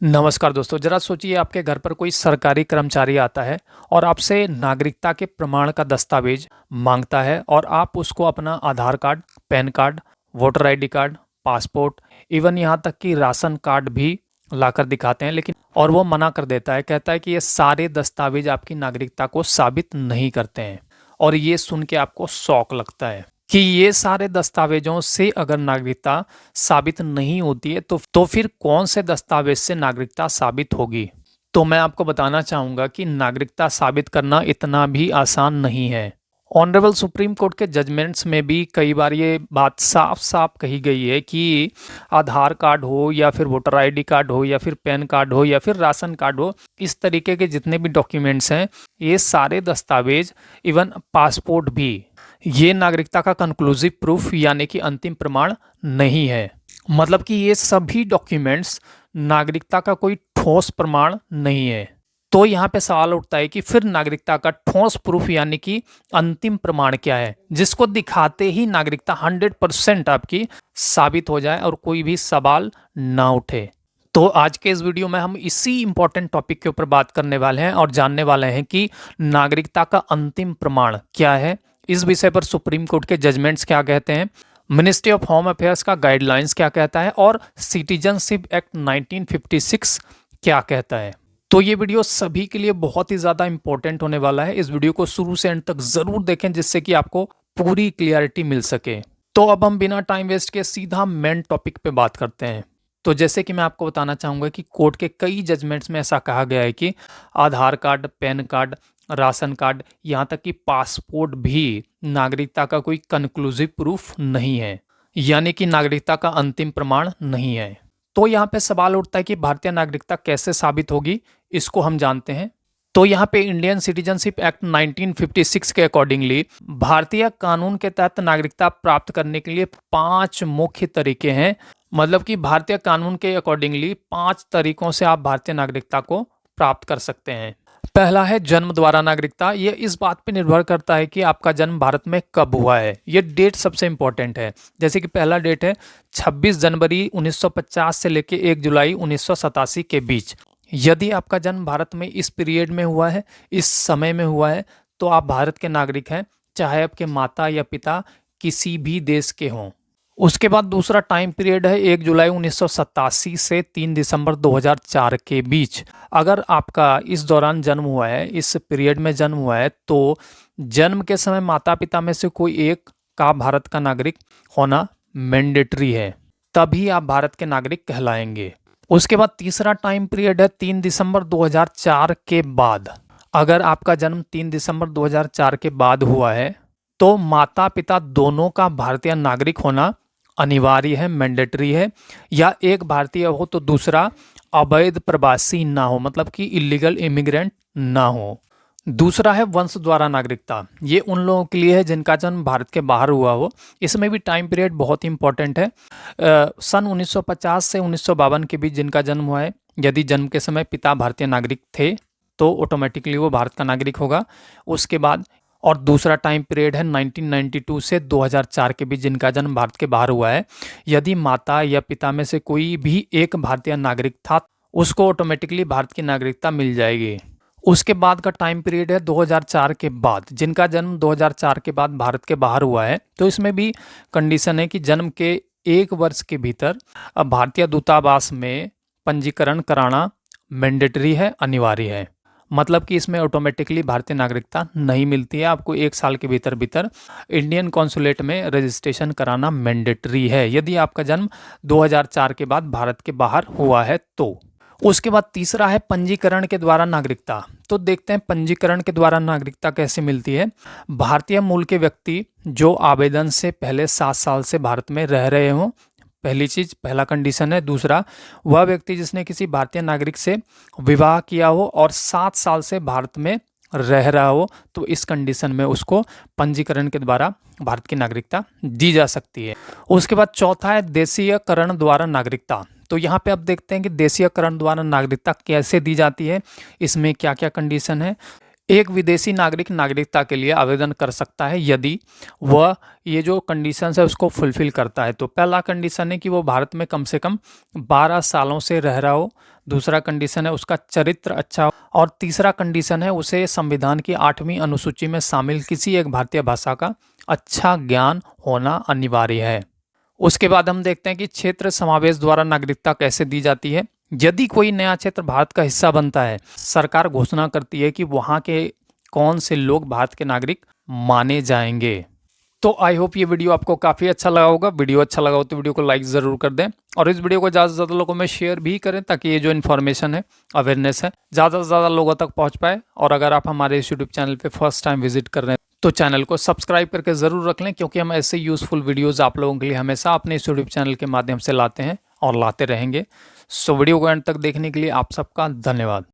नमस्कार दोस्तों, ज़रा सोचिए आपके घर पर कोई सरकारी कर्मचारी आता है और आपसे नागरिकता के प्रमाण का दस्तावेज मांगता है और आप उसको अपना Aadhaar card, PAN card, voter ID card, passport, even यहाँ तक कि राशन कार्ड भी लाकर दिखाते हैं, लेकिन और वो मना कर देता है, कहता है कि ये सारे दस्तावेज आपकी नागरिकता को साबित नहीं करते हैं। और ये सुन के आपको शौक लगता है कि ये सारे दस्तावेजों से अगर नागरिकता साबित नहीं होती है तो फिर कौन से दस्तावेज से नागरिकता साबित होगी। तो मैं आपको बताना चाहूँगा कि नागरिकता साबित करना इतना भी आसान नहीं है। ऑनरेबल सुप्रीम कोर्ट के जजमेंट्स में भी कई बार ये बात साफ-साफ कही गई है कि आधार कार्ड हो या फिर वोटर आईडी कार्ड हो या फिर पैन कार्ड हो या फिर राशन कार्ड हो, इस तरीके के जितने भी डॉक्यूमेंट्स हैं, ये सारे दस्तावेज, इवन पासपोर्ट भी, ये नागरिकता का कंक्लूसिव प्रूफ यानी कि अंतिम प्रमाण नहीं है। मतलब कि ये सभी डॉक्यूमेंट्स नागरिकता का कोई ठोस प्रमाण नहीं है। तो यहाँ पे सवाल उठता है कि फिर नागरिकता का ठोस प्रूफ यानी कि अंतिम प्रमाण क्या है, जिसको दिखाते ही नागरिकता 100% आपकी साबित हो जाए और कोई भी सवाल ना उठे। तो आज के इस वीडियो में हम इसी इंपॉर्टेंट टॉपिक के ऊपर बात करने वाले हैं और जानने वाले हैं कि नागरिकता का अंतिम प्रमाण क्या है, इस विषय पर सुप्रीम कोर्ट के जजमेंट्स क्या कहते हैं, मिनिस्ट्री ऑफ होम अफेयर्स का गाइडलाइंस क्या कहता है और सिटीजनशिप एक्ट 1956 क्या कहता है। तो ये वीडियो सभी के लिए बहुत ही ज़्यादा इंपॉर्टेंट होने वाला है। इस वीडियो को शुरू से एंड तक ज़रूर देखें जिससे कि आपको पूरी क्लियरिटी मिल सके। तो अब हम बिना टाइम वेस्ट के सीधा मेन टॉपिक पे बात करते हैं। तो जैसे कि मैं आपको बताना चाहूँगा कि कोर्ट के कई जजमेंट्स में ऐसा कहा गया है कि Aadhaar card, PAN card, ration card, यहाँ तक कि पासपोर्ट भी नागरिकता का कोई कंक्लूसिव प्रूफ नहीं है, यानी कि नागरिकता का अंतिम प्रमाण नहीं है। तो यहाँ पे सवाल उठता है कि भारतीय नागरिकता कैसे साबित होगी, इसको हम जानते हैं। तो यहाँ पे इंडियन सिटीजनशिप एक्ट 1956 के अकॉर्डिंगली भारतीय कानून के तहत नागरिकता प्राप्त करने के लिए 5 मुख्य तरीके हैं। मतलब कि भारतीय कानून के अकॉर्डिंगली 5 तरीकों से आप भारतीय नागरिकता को प्राप्त कर सकते हैं। पहला है जन्म द्वारा नागरिकता। ये इस बात पे निर्भर करता है कि आपका जन्म भारत में कब हुआ है। ये डेट सबसे इम्पोर्टेंट है। जैसे कि पहला डेट है 26 जनवरी 1950 से लेके 1 जुलाई 1987 के बीच। यदि आपका जन्म भारत में इस पीरियड में हुआ है, इस समय में हुआ है, तो आप भारत के नागरिक हैं, चाहे आपके माता या पिता किसी भी देश के हों। उसके बाद दूसरा टाइम पीरियड है 1 जुलाई 1987 से 3 दिसंबर 2004 के बीच। अगर आपका इस दौरान जन्म हुआ है, इस पीरियड में जन्म हुआ है, तो जन्म के समय माता पिता में से कोई एक का भारत का नागरिक होना मैंडेटरी है, तभी आप भारत के नागरिक कहलाएंगे। उसके बाद तीसरा टाइम पीरियड है 3 दिसंबर 2004 के बाद। अगर आपका जन्म 3 दिसंबर 2004 के बाद हुआ है, तो माता पिता दोनों का भारतीय नागरिक होना अनिवार्य है, मैंडेटरी है। या एक भारतीय हो तो दूसरा अवैध प्रवासी ना हो, मतलब कि इलीगल इमिग्रेंट ना हो। दूसरा है वंश द्वारा नागरिकता। ये उन लोगों के लिए है जिनका जन्म भारत के बाहर हुआ हो। इसमें भी टाइम पीरियड बहुत ही इंपॉर्टेंट है। सन 1950 से 1952 के बीच जिनका जन्म हुआ है, यदि जन्म के समय पिता भारतीय नागरिक थे तो ऑटोमेटिकली वो भारत का नागरिक होगा। उसके बाद और दूसरा टाइम पीरियड है 1992 से 2004 के बीच जिनका जन्म भारत के बाहर हुआ है। यदि माता या पिता में से कोई भी एक भारतीय नागरिक था, उसको ऑटोमेटिकली भारत की नागरिकता मिल जाएगी। उसके बाद का टाइम पीरियड है 2004 के बाद, जिनका जन्म 2004 के बाद भारत के बाहर हुआ है। तो इसमें भी कंडीशन है कि जन्म के 1 वर्ष के भीतर अब भारतीय दूतावास में पंजीकरण कराना मैंडेटरी है, अनिवार्य है। मतलब कि इसमें ऑटोमेटिकली भारतीय नागरिकता नहीं मिलती है, आपको 1 साल के भीतर भीतर इंडियन कॉन्सुलेट में रजिस्ट्रेशन कराना मैंडेटरी है, यदि आपका जन्म 2004 के बाद भारत के बाहर हुआ है तो। उसके बाद तीसरा है पंजीकरण के द्वारा नागरिकता। तो देखते हैं पंजीकरण के द्वारा नागरिकता कैसे मिलती है। भारतीय मूल के व्यक्ति जो आवेदन से पहले 7 साल से भारत में रह रहे हों, पहली चीज, पहला कंडीशन है। दूसरा, वह व्यक्ति जिसने किसी भारतीय नागरिक से विवाह किया हो और 7 साल से भारत में रह रहा हो, तो इस कंडीशन में उसको पंजीकरण के द्वारा भारत की नागरिकता दी जा सकती है। उसके बाद चौथा है देशीयकरण द्वारा नागरिकता। तो यहाँ पे अब देखते हैं कि देशीयकरण द्वारा नागरिकता कैसे दी जाती है, इसमें क्या क्या कंडीशन है। एक विदेशी नागरिक नागरिकता के लिए आवेदन कर सकता है यदि वह ये जो कंडीशन है उसको फुलफिल करता है। तो पहला कंडीशन है कि वो भारत में कम से कम 12 सालों से रह रहा हो, दूसरा कंडीशन है उसका चरित्र अच्छा, और तीसरा कंडीशन है उसे संविधान की 8वीं अनुसूची में शामिल किसी एक भारतीय भाषा का अच्छा ज्ञान होना अनिवार्य है। उसके बाद हम देखते हैं कि क्षेत्र समावेश द्वारा नागरिकता कैसे दी जाती है। यदि कोई नया क्षेत्र भारत का हिस्सा बनता है, सरकार घोषणा करती है कि वहाँ के कौन से लोग भारत के नागरिक माने जाएंगे। तो आई होप ये वीडियो आपको काफ़ी अच्छा लगा होगा। वीडियो अच्छा लगा हो तो वीडियो को लाइक ज़रूर कर दें, और इस वीडियो को ज़्यादा से ज़्यादा लोगों में शेयर भी करें, ताकि ये जो इन्फॉर्मेशन है, अवेयरनेस है, ज़्यादा से ज़्यादा लोगों तक पहुँच पाए। और अगर आप हमारे इस यूट्यूब चैनल पे फर्स्ट टाइम विजिट कर रहे हैं तो चैनल को सब्सक्राइब करके ज़रूर रख लें, क्योंकि हम ऐसे यूज़फुल वीडियोज़ आप लोगों के लिए हमेशा अपने इस यूट्यूब चैनल के माध्यम से लाते हैं और लाते रहेंगे। सो वीडियो को एंड तक देखने के लिए आप सबका धन्यवाद।